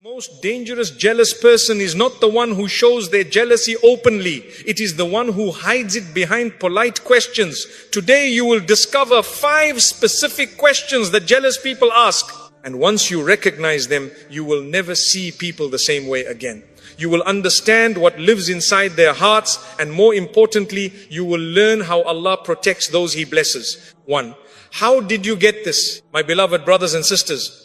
Most dangerous jealous person is not the one who shows their jealousy openly. It is the one who hides it behind polite questions. Today you will discover 5 specific questions that jealous people ask. And once you recognize them, you will never see people the same way again. You will understand what lives inside their hearts, and more importantly, you will learn how Allah protects those He blesses. 1. How did you get this? My beloved brothers and sisters,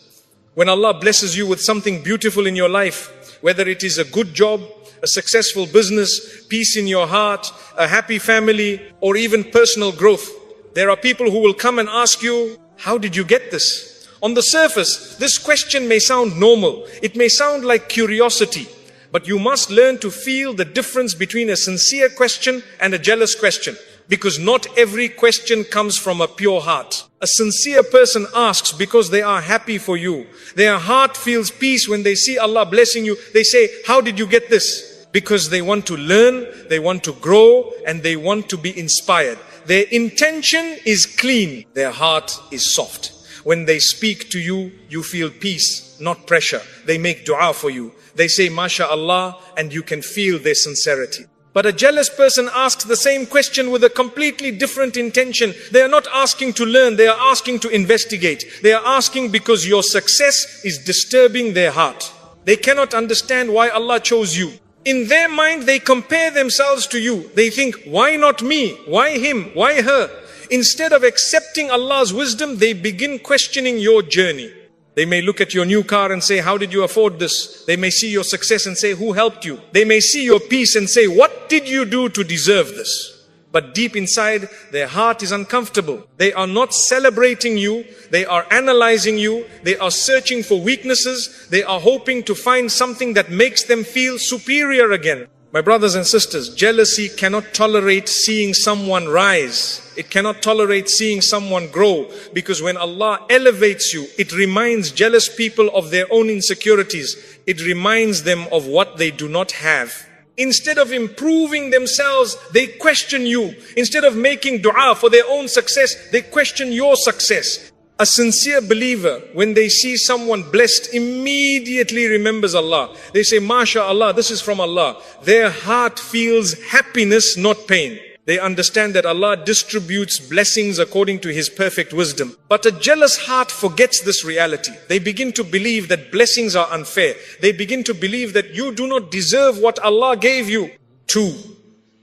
when Allah blesses you with something beautiful in your life, whether it is a good job, a successful business, peace in your heart, a happy family, or even personal growth, there are people who will come and ask you, how did you get this? On the surface, this question may sound normal. It may sound like curiosity. But you must learn to feel the difference between a sincere question and a jealous question. Because not every question comes from a pure heart. A sincere person asks because they are happy for you. Their heart feels peace when they see Allah blessing you. They say, how did you get this? Because they want to learn, they want to grow, and they want to be inspired. Their intention is clean. Their heart is soft. When they speak to you, you feel peace, not pressure. They make dua for you. They say, MashaAllah, and you can feel their sincerity. But a jealous person asks the same question with a completely different intention. They are not asking to learn, they are asking to investigate. They are asking because your success is disturbing their heart. They cannot understand why Allah chose you. In their mind, they compare themselves to you. They think, why not me? Why him? Why her? Instead of accepting Allah's wisdom, they begin questioning your journey. They may look at your new car and say, how did you afford this? They may see your success and say, who helped you? They may see your peace and say, what did you do to deserve this? But deep inside, their heart is uncomfortable. They are not celebrating you. They are analyzing you. They are searching for weaknesses. They are hoping to find something that makes them feel superior again. My brothers and sisters, jealousy cannot tolerate seeing someone rise. It cannot tolerate seeing someone grow, because when Allah elevates you, it reminds jealous people of their own insecurities. It reminds them of what they do not have. Instead of improving themselves, they question you. Instead of making dua for their own success, they question your success. A sincere believer, when they see someone blessed, immediately remembers Allah. They say, MashaAllah, this is from Allah. Their heart feels happiness, not pain. They understand that Allah distributes blessings according to His perfect wisdom. But a jealous heart forgets this reality. They begin to believe that blessings are unfair. They begin to believe that you do not deserve what Allah gave you. 2.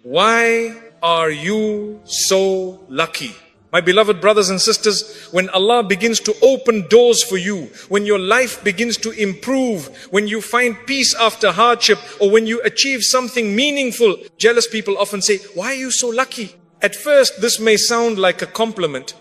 Why are you so lucky? My beloved brothers and sisters, when Allah begins to open doors for you, when your life begins to improve, when you find peace after hardship, or when you achieve something meaningful, jealous people often say, why are you so lucky? At first, this may sound like a compliment.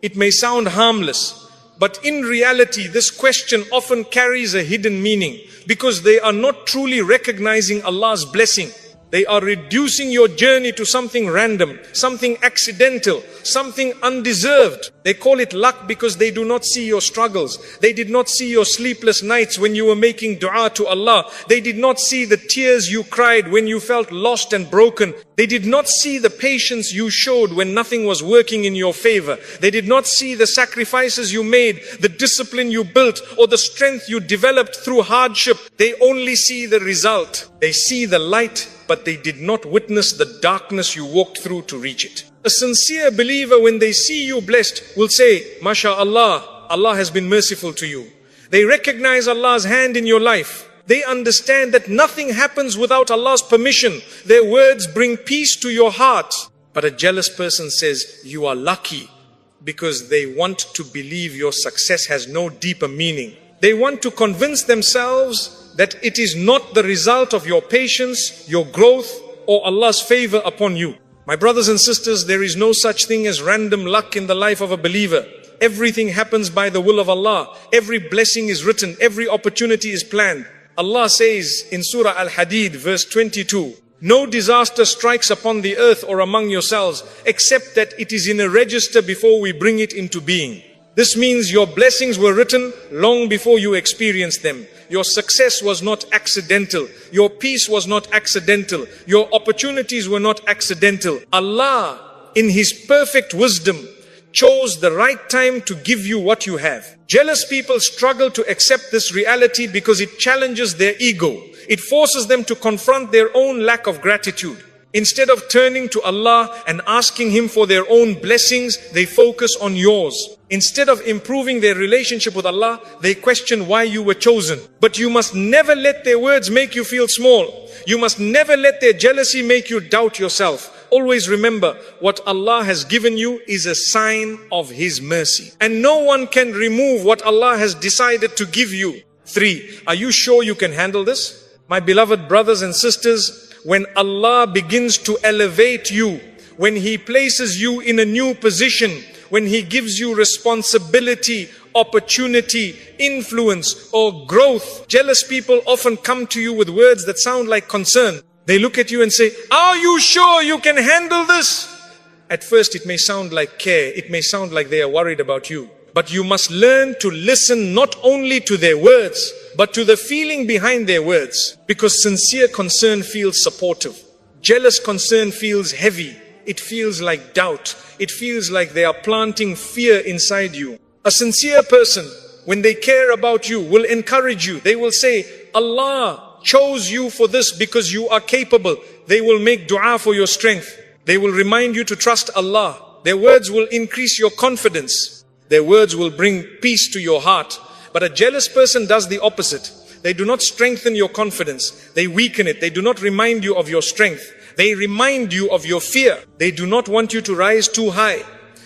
It may sound harmless. But in reality, this question often carries a hidden meaning, because they are not truly recognizing Allah's blessing. They are reducing your journey to something random, something accidental, something undeserved. They call it luck because they do not see your struggles. They did not see your sleepless nights when you were making dua to Allah. They did not see the tears you cried when you felt lost and broken. They did not see the patience you showed when nothing was working in your favor. They did not see the sacrifices you made, the discipline you built, or the strength you developed through hardship. They only see the result. They see the light, but they did not witness the darkness you walked through to reach it. A sincere believer, when they see you blessed, will say, MashaAllah, Allah has been merciful to you. They recognize Allah's hand in your life. They understand that nothing happens without Allah's permission. Their words bring peace to your heart. But a jealous person says, you are lucky, because they want to believe your success has no deeper meaning. They want to convince themselves that it is not the result of your patience, your growth, or Allah's favor upon you. My brothers and sisters, there is no such thing as random luck in the life of a believer. Everything happens by the will of Allah. Every blessing is written. Every opportunity is planned. Allah says in Surah Al-Hadid, verse 22, no disaster strikes upon the earth or among yourselves, except that it is in a register before we bring it into being. This means your blessings were written long before you experienced them. Your success was not accidental. Your peace was not accidental. Your opportunities were not accidental. Allah, in His perfect wisdom, chose the right time to give you what you have. Jealous people struggle to accept this reality because it challenges their ego. It forces them to confront their own lack of gratitude. Instead of turning to Allah and asking Him for their own blessings, they focus on yours. Instead of improving their relationship with Allah, they question why you were chosen. But you must never let their words make you feel small. You must never let their jealousy make you doubt yourself. Always remember, what Allah has given you is a sign of His mercy. And no one can remove what Allah has decided to give you. 3. Are you sure you can handle this? My beloved brothers and sisters, when Allah begins to elevate you, when He places you in a new position, when He gives you responsibility, opportunity, influence or growth, jealous people often come to you with words that sound like concern. They look at you and say, are you sure you can handle this? At first it may sound like care, it may sound like they are worried about you. But you must learn to listen not only to their words, but to the feeling behind their words. Because sincere concern feels supportive. Jealous concern feels heavy. It feels like doubt. It feels like they are planting fear inside you. A sincere person, when they care about you, will encourage you. They will say, Allah chose you for this because you are capable. They will make dua for your strength. They will remind you to trust Allah. Their words will increase your confidence. Their words will bring peace to your heart. But a jealous person does the opposite. They do not strengthen your confidence. They weaken it. They do not remind you of your strength. They remind you of your fear. They do not want you to rise too high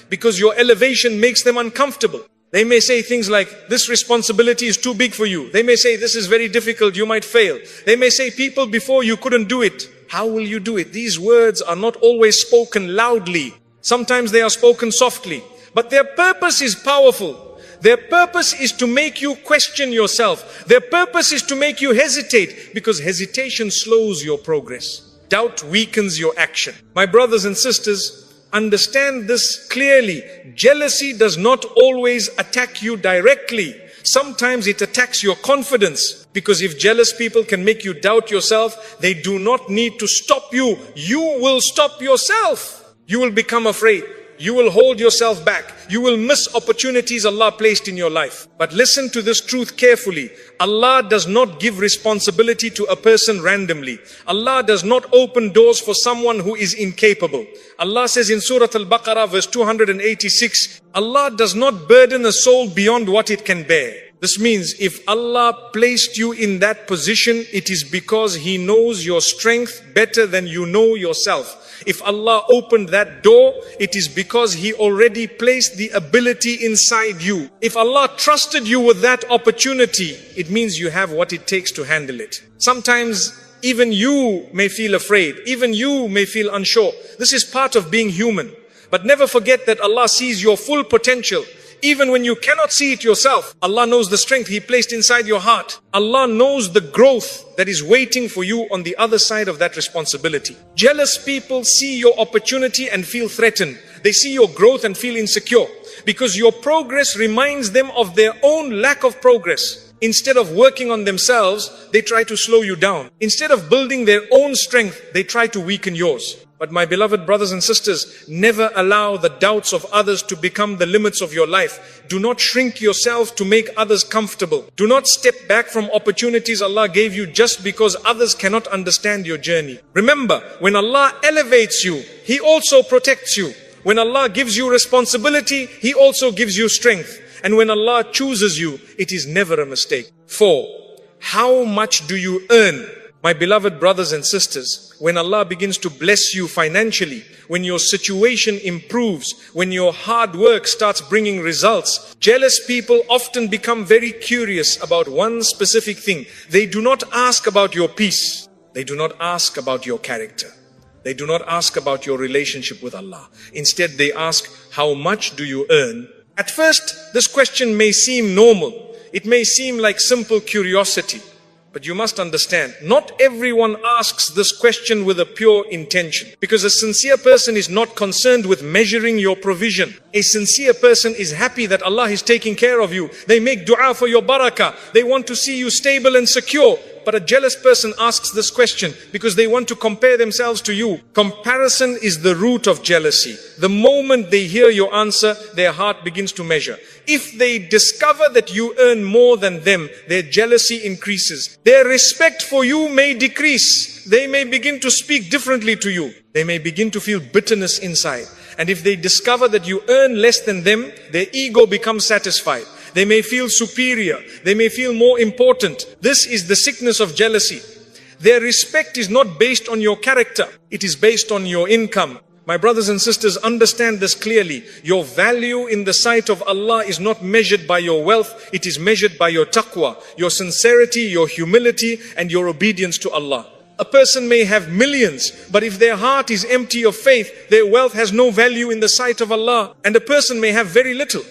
because your elevation makes them uncomfortable. They may say things like, this responsibility is too big for you. They may say, this is very difficult, you might fail. They may say, people before you couldn't do it. How will you do it? These words are not always spoken loudly. Sometimes they are spoken softly. But their purpose is powerful. Their purpose is to make you question yourself. Their purpose is to make you hesitate, because hesitation slows your progress. Doubt weakens your action. My brothers and sisters, understand this clearly. Jealousy does not always attack you directly. Sometimes it attacks your confidence. Because if jealous people can make you doubt yourself, they do not need to stop you. You will stop yourself. You will become afraid. You will hold yourself back. You will miss opportunities Allah placed in your life. But listen to this truth carefully. Allah does not give responsibility to a person randomly. Allah does not open doors for someone who is incapable. Allah says in Surah Al-Baqarah verse 286, Allah does not burden a soul beyond what it can bear. This means if Allah placed you in that position, it is because He knows your strength better than you know yourself. If Allah opened that door, it is because He already placed the ability inside you. If Allah trusted you with that opportunity, it means you have what it takes to handle it. Sometimes even you may feel afraid. Even you may feel unsure. This is part of being human. But never forget that Allah sees your full potential. Even when you cannot see it yourself, Allah knows the strength He placed inside your heart. Allah knows the growth that is waiting for you on the other side of that responsibility. Jealous people see your opportunity and feel threatened. They see your growth and feel insecure because your progress reminds them of their own lack of progress. Instead of working on themselves, they try to slow you down. Instead of building their own strength, they try to weaken yours. But my beloved brothers and sisters, never allow the doubts of others to become the limits of your life. Do not shrink yourself to make others comfortable. Do not step back from opportunities Allah gave you just because others cannot understand your journey. Remember, when Allah elevates you, He also protects you. When Allah gives you responsibility, He also gives you strength. And when Allah chooses you, it is never a mistake. 4. How much do you earn? My beloved brothers and sisters, when Allah begins to bless you financially, when your situation improves, when your hard work starts bringing results, jealous people often become very curious about one specific thing. They do not ask about your peace. They do not ask about your character. They do not ask about your relationship with Allah. Instead, they ask, how much do you earn? At first, this question may seem normal. It may seem like simple curiosity. But you must understand, not everyone asks this question with a pure intention. Because a sincere person is not concerned with measuring your provision. A sincere person is happy that Allah is taking care of you. They make dua for your barakah. They want to see you stable and secure. But a jealous person asks this question because they want to compare themselves to you. Comparison is the root of jealousy. The moment they hear your answer, their heart begins to measure. If they discover that you earn more than them, their jealousy increases. Their respect for you may decrease. They may begin to speak differently to you. They may begin to feel bitterness inside. And if they discover that you earn less than them, their ego becomes satisfied. They may feel superior. They may feel more important. This is the sickness of jealousy. Their respect is not based on your character. It is based on your income. My brothers and sisters, understand this clearly. Your value in the sight of Allah is not measured by your wealth. It is measured by your taqwa, your sincerity, your humility, and your obedience to Allah. A person may have millions, but if their heart is empty of faith, their wealth has no value in the sight of Allah. And a person may have very little,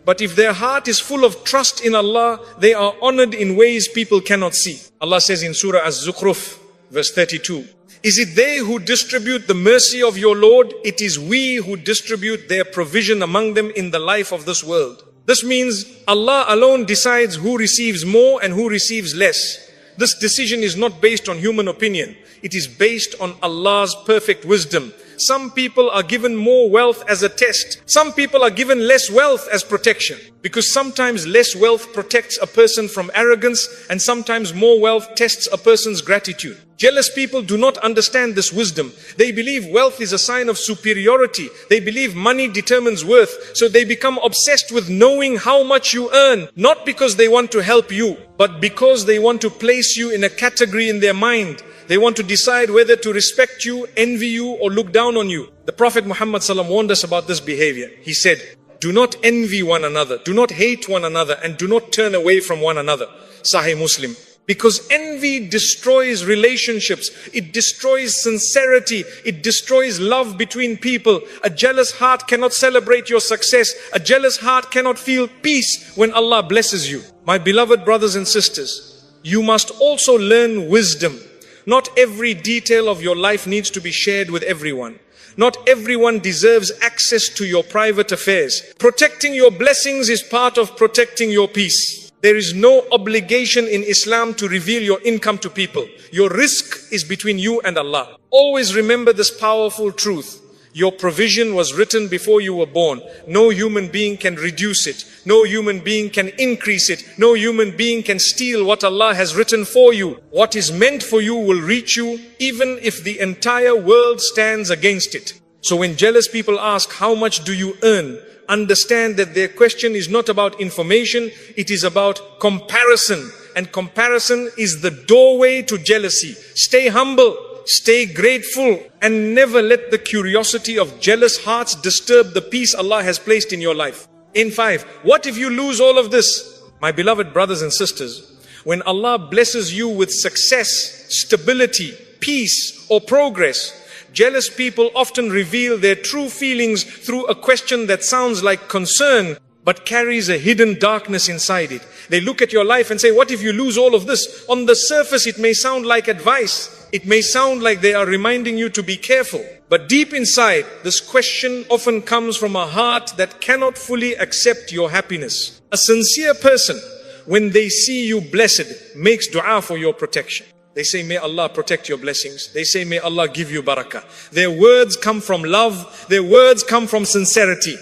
but if their heart is full of trust in Allah, they are honored in ways people cannot see. Allah says in Surah Az-Zukhruf, verse 32, is it they who distribute the mercy of your Lord? It is we who distribute their provision among them in the life of this world. This means Allah alone decides who receives more and who receives less. This decision is not based on human opinion. It is based on Allah's perfect wisdom. Some people are given more wealth as a test. Some people are given less wealth as protection. Because sometimes less wealth protects a person from arrogance, and sometimes more wealth tests a person's gratitude. Jealous people do not understand this wisdom. They believe wealth is a sign of superiority. They believe money determines worth. So they become obsessed with knowing how much you earn, not because they want to help you, but because they want to place you in a category in their mind. They want to decide whether to respect you, envy you, or look down on you. The Prophet Muhammad ﷺ warned us about this behavior. He said, do not envy one another, do not hate one another, and do not turn away from one another. Sahih Muslim. Because envy destroys relationships, it destroys sincerity, it destroys love between people. A jealous heart cannot celebrate your success. A jealous heart cannot feel peace when Allah blesses you. My beloved brothers and sisters, you must also learn wisdom. Not every detail of your life needs to be shared with everyone. Not everyone deserves access to your private affairs. Protecting your blessings is part of protecting your peace. There is no obligation in Islam to reveal your income to people. Your risk is between you and Allah. Always remember this powerful truth. Your provision was written before you were born. No human being can reduce it. No human being can increase it. No human being can steal what Allah has written for you. What is meant for you will reach you, even if the entire world stands against it. So when jealous people ask, how much do you earn? Understand that their question is not about information, it is about comparison. And comparison is the doorway to jealousy. Stay humble, stay grateful, and never let the curiosity of jealous hearts disturb the peace Allah has placed in your life. In 5, what if you lose all of this? My beloved brothers and sisters, when Allah blesses you with success, stability, peace, or progress, jealous people often reveal their true feelings through a question that sounds like concern, but carries a hidden darkness inside it. They look at your life and say, what if you lose all of this? On the surface, it may sound like advice. It may sound like they are reminding you to be careful. But deep inside, this question often comes from a heart that cannot fully accept your happiness. A sincere person, when they see you blessed, makes dua for your protection. They say, may Allah protect your blessings. They say, may Allah give you barakah. Their words come from love. Their words come from sincerity.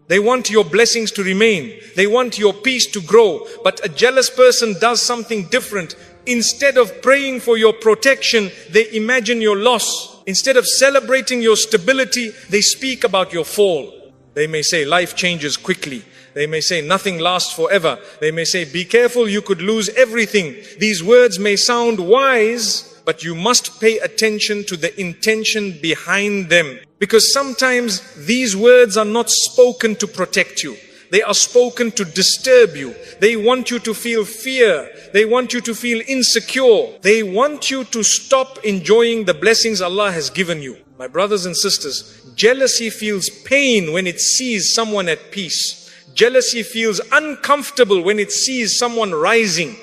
They want your blessings to remain. They want your peace to grow. But a jealous person does something different. Instead of praying for your protection, they imagine your loss. Instead of celebrating your stability, they speak about your fall. They may say, life changes quickly. They may say, nothing lasts forever. They may say, be careful, you could lose everything. These words may sound wise, but you must pay attention to the intention behind them. Because sometimes these words are not spoken to protect you. They are spoken to disturb you. They want you to feel fear. They want you to feel insecure. They want you to stop enjoying the blessings Allah has given you. My brothers and sisters, jealousy feels pain when it sees someone at peace. Jealousy feels uncomfortable when it sees someone rising,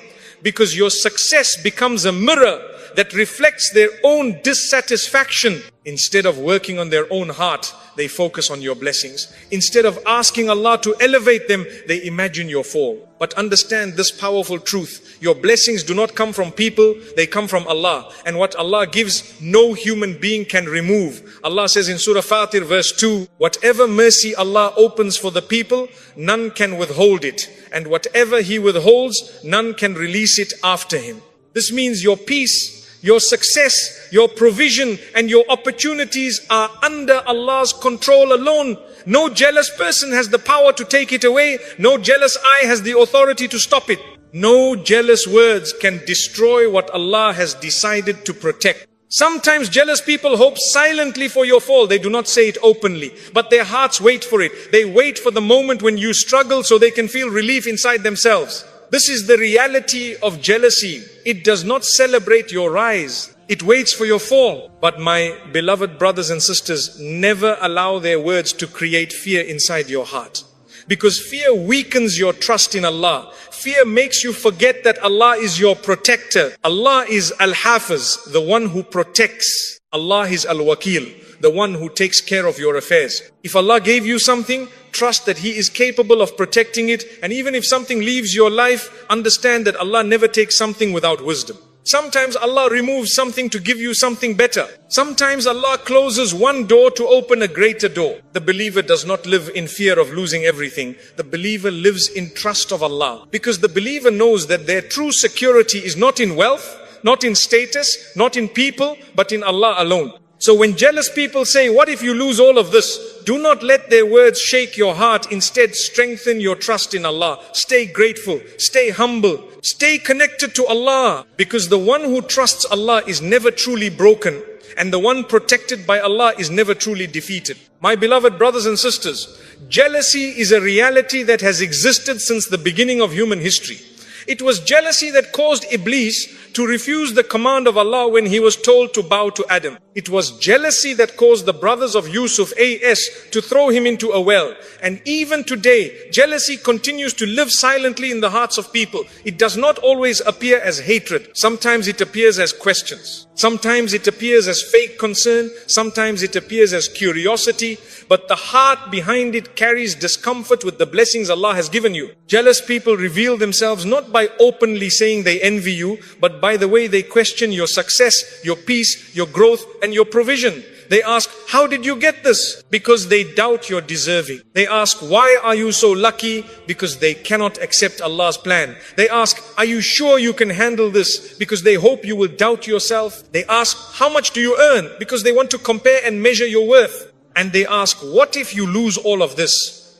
because your success becomes a mirror that reflects their own dissatisfaction. Instead of working on their own heart, they focus on your blessings. Instead of asking Allah to elevate them, they imagine your fall. But understand this powerful truth. Your blessings do not come from people, they come from Allah. And what Allah gives, no human being can remove. Allah says in Surah Fatir verse 2, whatever mercy Allah opens for the people, none can withhold it. And whatever He withholds, none can release it after Him. This means your peace, your success, your provision and your opportunities are under Allah's control alone. No jealous person has the power to take it away. No jealous eye has the authority to stop it. No jealous words can destroy what Allah has decided to protect. Sometimes jealous people hope silently for your fall. They do not say it openly, but their hearts wait for it. They wait for the moment when you struggle so they can feel relief inside themselves. This is the reality of jealousy. It does not celebrate your rise. It waits for your fall. But my beloved brothers and sisters, never allow their words to create fear inside your heart. Because fear weakens your trust in Allah. Fear makes you forget that Allah is your protector. Allah is Al-Hafiz, the one who protects. Allah is Al-Wakil, the one who takes care of your affairs. If Allah gave you something, trust that He is capable of protecting it. And even if something leaves your life, understand that Allah never takes something without wisdom. Sometimes Allah removes something to give you something better. Sometimes Allah closes one door to open a greater door. The believer does not live in fear of losing everything. The believer lives in trust of Allah. Because the believer knows that their true security is not in wealth, not in status, not in people, but in Allah alone. So when jealous people say, what if you lose all of this? Do not let their words shake your heart. Instead, strengthen your trust in Allah. Stay grateful. Stay humble. Stay connected to Allah. Because the one who trusts Allah is never truly broken. And the one protected by Allah is never truly defeated. My beloved brothers and sisters, jealousy is a reality that has existed since the beginning of human history. It was jealousy that caused Iblis to refuse the command of Allah when he was told to bow to Adam. It was jealousy that caused the brothers of Yusuf A.S. to throw him into a well. And even today, jealousy continues to live silently in the hearts of people. It does not always appear as hatred. Sometimes it appears as questions. Sometimes it appears as fake concern. Sometimes it appears as curiosity. But the heart behind it carries discomfort with the blessings Allah has given you. Jealous people reveal themselves not by openly saying they envy you, but by the way they question your success, your peace, your growth and your provision. They ask, how did you get this? Because they doubt your deserving. They ask, why are you so lucky? Because they cannot accept Allah's plan. They ask, are you sure you can handle this? Because they hope you will doubt yourself. They ask, how much do you earn? Because they want to compare and measure your worth. And they ask, what if you lose all of this?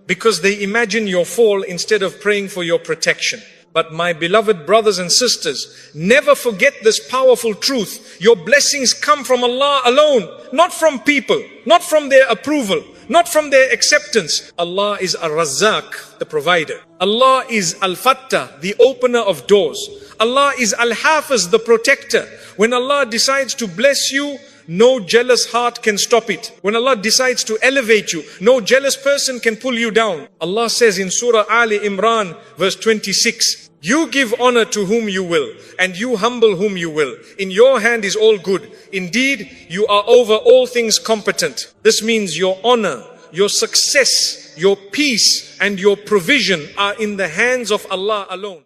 Because they imagine your fall instead of praying for your protection. But my beloved brothers and sisters, never forget this powerful truth. Your blessings come from Allah alone, not from people, not from their approval, not from their acceptance. Allah is Ar-Razzaq, the provider. Allah is Al-Fattah, the opener of doors. Allah is Al-Hafiz, the protector. When Allah decides to bless you, no jealous heart can stop it. When Allah decides to elevate you, no jealous person can pull you down. Allah says in Surah Ali Imran, verse 26, you give honor to whom you will, and you humble whom you will. In your hand is all good. Indeed, you are over all things competent. This means your honor, your success, your peace, and your provision are in the hands of Allah alone.